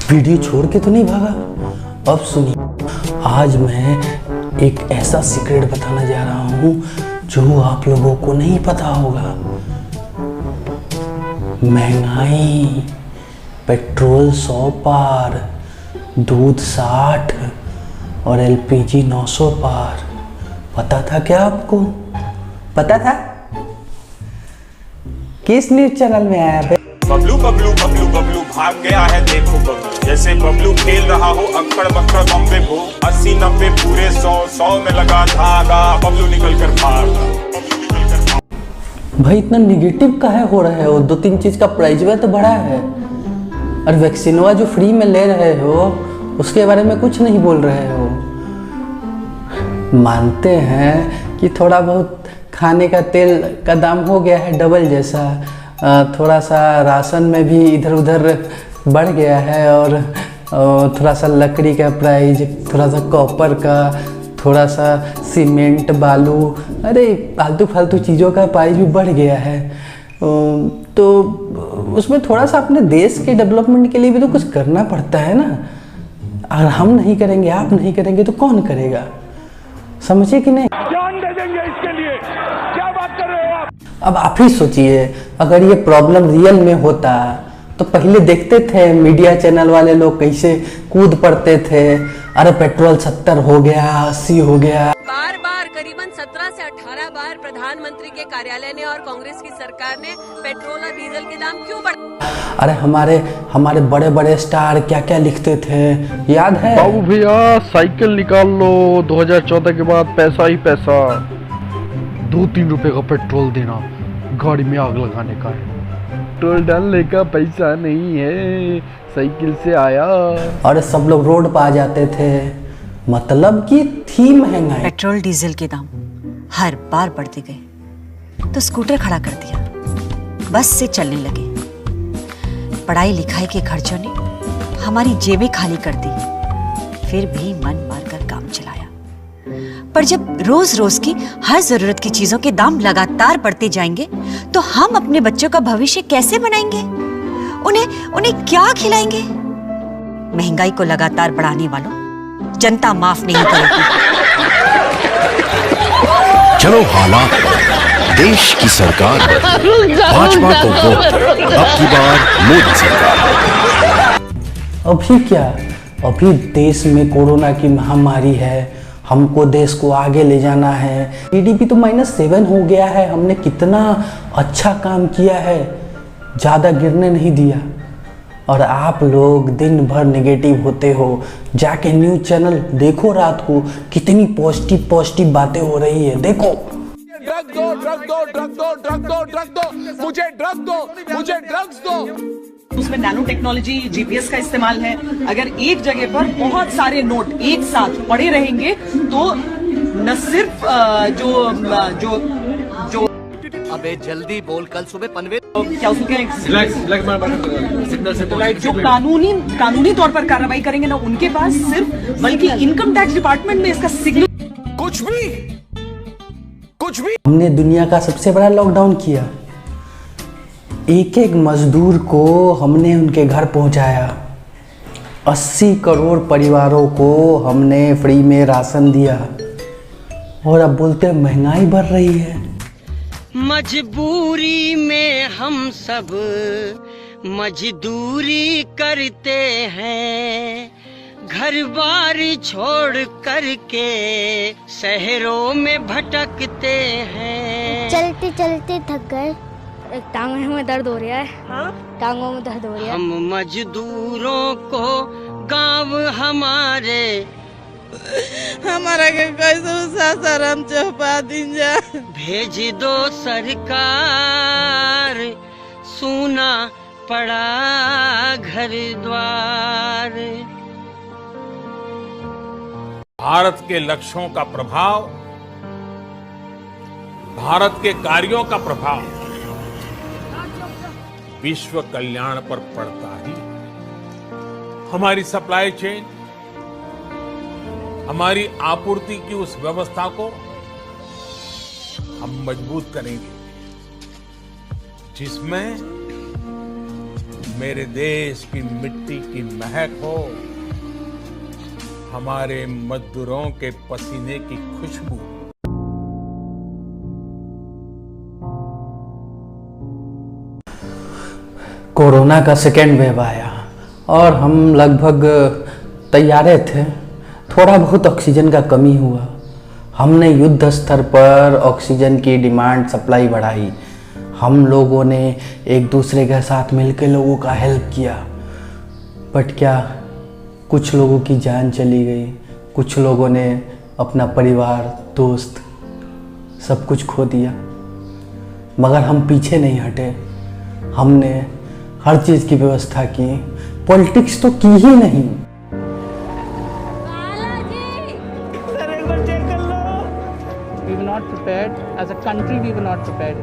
Video छोड़ के तो नहीं भागा। अब सुनिए, आज मैं एक ऐसा सीक्रेट बताने जा रहा हूँ जो आप लोगों को नहीं पता होगा। महंगाई, पेट्रोल 100 पार, दूध 60 और एलपीजी 900 पार। पता था क्या आपको? पता था? किस न्यूज चैनल में आया था? बबलू बबलू बबलू बबलू भाग गया है देखो बबलू, जैसे बबलू खेल रहा हो अक्कड़ बक्कड़ बम्बे भो। 80-90 पूरे 100 में लगा धागा, बबलू निकल कर भागा। भाई इतना निगेटिव काहे हो रहा है? वो 2-3 चीज का प्राइस तो बढ़ा है, और वैक्सीनवा जो फ्री में ले रहे हो उसके बारे में कुछ नहीं बोल रहे हो। मानते हैं कि थोड़ा बहुत खाने का तेल का दाम हो गया है डबल जैसा, थोड़ा सा राशन में भी इधर उधर बढ़ गया है, और थोड़ा सा लकड़ी का प्राइस, थोड़ा सा कॉपर का, थोड़ा सा सीमेंट बालू, अरे फालतू फालतू चीज़ों का प्राइस भी बढ़ गया है। तो उसमें थोड़ा सा अपने देश के डेवलपमेंट के लिए भी तो कुछ करना पड़ता है ना। अगर हम नहीं करेंगे, आप नहीं करेंगे तो कौन करेगा? समझे कि नहीं? जान दे देंगे इसके लिए, क्या बात कर रहे हो आप? अब आप ही सोचिए, अगर ये प्रॉब्लम रियल में होता तो पहले देखते थे मीडिया चैनल वाले लोग कैसे कूद पड़ते थे, अरे पेट्रोल 70 हो गया, 80 हो गया। बार बार करीबन 17 से 18 बार प्रधानमंत्री के कार्यालय ने और कांग्रेस की सरकार ने पेट्रोल और डीजल के दाम क्यों बढ़ाए? अरे हमारे बड़े बड़े स्टार क्या क्या लिखते थे, याद है? बाबू भैया साइकिल निकाल लो, 2014 के बाद पैसा ही पैसा, 2-3 रुपए का पेट्रोल देना, गाड़ी में आग लगाने का है, पेट्रोल डालने का पैसा नहीं है, साइकिल से आया। और सब लोग रोड पर आ जाते थे, मतलब कि थी महंगाई। पेट्रोल डीजल के दाम हर बार बढ़ते गए तो स्कूटर खड़ा कर दिया, बस से चलने लगे। पढ़ाई लिखाई के खर्चों ने हमारी जेबें खाली कर दी, फिर भी मन मारकर काम चलाया। पर जब रोज रोज की हर जरूरत की चीजों के दाम लगातार बढ़ते जाएंगे तो हम अपने बच्चों का भविष्य कैसे बनाएंगे? उन्हें क्या खिलाएंगे? महंगाई को लगातार बढ़ाने वालों जनता माफ नहीं करेगी। चलो हालात देश की सरकार, भाजपा को वोट, अब की बार मोदी सरकार। अभी क्या, अभी देश में कोरोना की महामारी है, हमको देश को आगे ले जाना है। जीडीपी तो -7 हो गया है, हमने कितना अच्छा काम किया है, ज़्यादा गिरने नहीं दिया। और आप लोग दिन भर नेगेटिव होते हो। जाके न्यूज़ चैनल देखो, रात को कितनी पॉजिटिव बातें हो रही है, देखो। ड्रग दो, ड्रग दो, ड्रग दो, ड्रग दो, ड्रग दो, मुझे ड्रग दो, मुझे ड्रग्स दो। उसमें नैनो टेक्नोलॉजी, जीपीएस का इस्तेमाल है। अगर एक जगह पर बहुत सारे नोट एक साथ पड़े रहेंगे तो न सिर्फ जो अबे जल्दी बोल, कल सुबह पनवेल क्या उसके जो कानूनी तौर पर कार्रवाई करेंगे ना उनके पास सिर्फ, बल्कि इनकम टैक्स डिपार्टमेंट में इसका सिग्नल कुछ भी हमने दुनिया का सबसे बड़ा लॉकडाउन किया। एक एक मजदूर को हमने उनके घर पहुंचाया। 80 करोड़ परिवारों को हमने फ्री में राशन दिया, और अब बोलते हैं महंगाई बढ़ रही है। मजबूरी में हम सब मजदूरी करते हैं, घर बार छोड़ करके शहरों में भटकते हैं। चलते चलते थक गए, टांगों में दर्द हो रहा है। हाँ? टांगों में दर्द हो रहा है। हम मजदूरों को गांव हमारा के कैसे सासाराम चौपा दीजा, भेज दो सरकार, सुना पड़ा घर द्वार। भारत के लक्ष्यों का प्रभाव, भारत के कार्यों का प्रभाव विश्व कल्याण पर पड़ता ही। हमारी सप्लाई चेन, हमारी आपूर्ति की उस व्यवस्था को हम मजबूत करेंगे जिसमें मेरे देश की मिट्टी की महक हो, हमारे मजदूरों के पसीने की खुशबू। कोरोना का सेकेंड वेव आया और हम लगभग तैयारे थे। थोड़ा बहुत ऑक्सीजन का कमी हुआ, हमने युद्ध स्तर पर ऑक्सीजन की डिमांड सप्लाई बढ़ाई। हम लोगों ने एक दूसरे के साथ मिलकर लोगों का हेल्प किया। बट क्या कुछ लोगों की जान चली गई, कुछ लोगों ने अपना परिवार, दोस्त सब कुछ खो दिया। मगर हम पीछे नहीं हटे, हमने हर चीज़ की व्यवस्था की। पॉलिटिक्स तो की ही नहीं। We were not prepared. As a country, we were not prepared.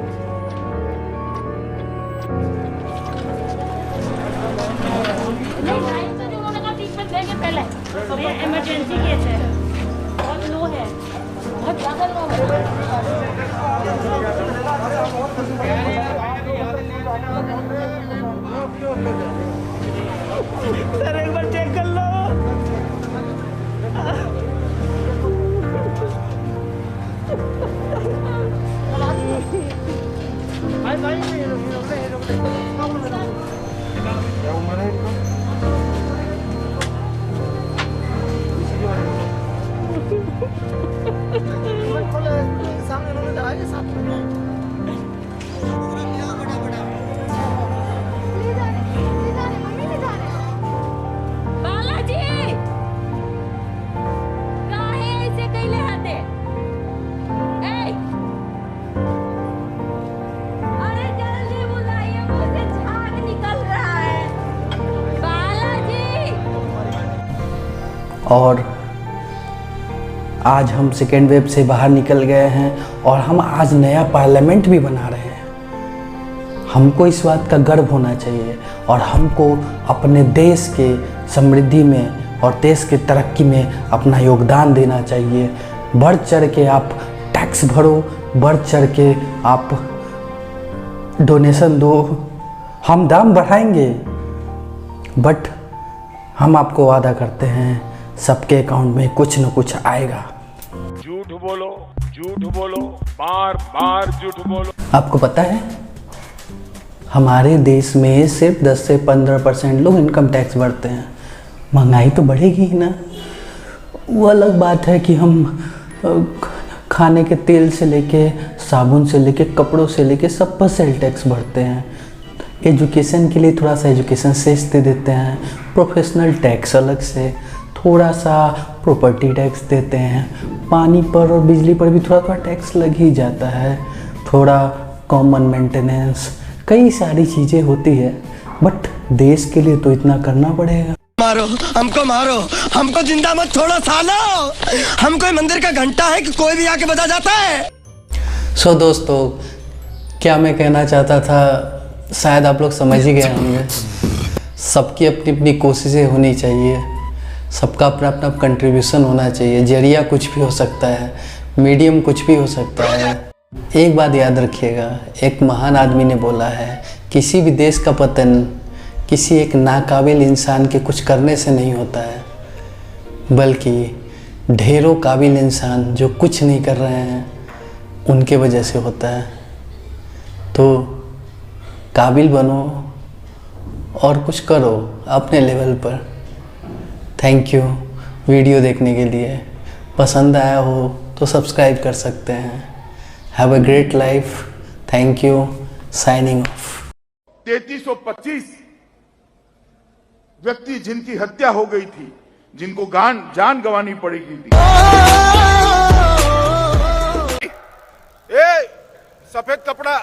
Emergency case है, बहुत लो है, बहुत ज़्यादा लो सर एक बार चेक कर लो। और आज हम सेकेंड वेव से बाहर निकल गए हैं और हम आज नया पार्लियामेंट भी बना रहे हैं। हमको इस बात का गर्व होना चाहिए और हमको अपने देश के समृद्धि में और देश के तरक्की में अपना योगदान देना चाहिए। बढ़ चढ़ के आप टैक्स भरो, बढ़ चढ़ के आप डोनेशन दो। हम दाम बढ़ाएंगे, बट हम आपको वादा करते हैं सबके अकाउंट में कुछ न कुछ आएगा। झूठ बोलो, बार बार झूठ बोलो। आपको पता है हमारे देश में सिर्फ 10 से 15% लोग इनकम टैक्स भरते हैं। महंगाई तो बढ़ेगी ही ना। वो अलग बात है कि हम खाने के तेल से लेके साबुन से लेके कपड़ों से लेके सब पर सेल टैक्स भरते हैं। एजुकेशन के लिए थोड़ा सा एजुकेशन सेस दे देते हैं, प्रोफेशनल टैक्स अलग से, थोड़ा सा प्रॉपर्टी टैक्स देते हैं, पानी पर और बिजली पर भी थोड़ा थोड़ा टैक्स लग ही जाता है, थोड़ा कॉमन मेंटेनेंस, कई सारी चीज़ें होती है। बट देश के लिए तो इतना करना पड़ेगा। मारो हमको जिंदा मत छोड़ो सालो। हम कोई मंदिर का घंटा है कि कोई भी आके बजा जाता है। सो दोस्तों, क्या मैं कहना चाहता था शायद आप लोग समझ ही गए होंगे। सबकी अपनी अपनी कोशिशें होनी चाहिए, सबका अपना अपना कंट्रीब्यूशन होना चाहिए। जरिया कुछ भी हो सकता है, मीडियम कुछ भी हो सकता है। एक बात याद रखिएगा, एक महान आदमी ने बोला है, किसी भी देश का पतन किसी एक नाकाबिल इंसान के कुछ करने से नहीं होता है, बल्कि ढेरों काबिल इंसान जो कुछ नहीं कर रहे हैं उनके वजह से होता है। तो काबिल बनो और कुछ करो अपने लेवल पर। थैंक यू वीडियो देखने के लिए। पसंद आया हो तो सब्सक्राइब कर सकते हैं। Have a great life. Thank you. Signing off. 3325 व्यक्ति जिनकी हत्या हो गई थी, जिनको जान गंवानी पड़ेगी थी। सफेद कपड़ा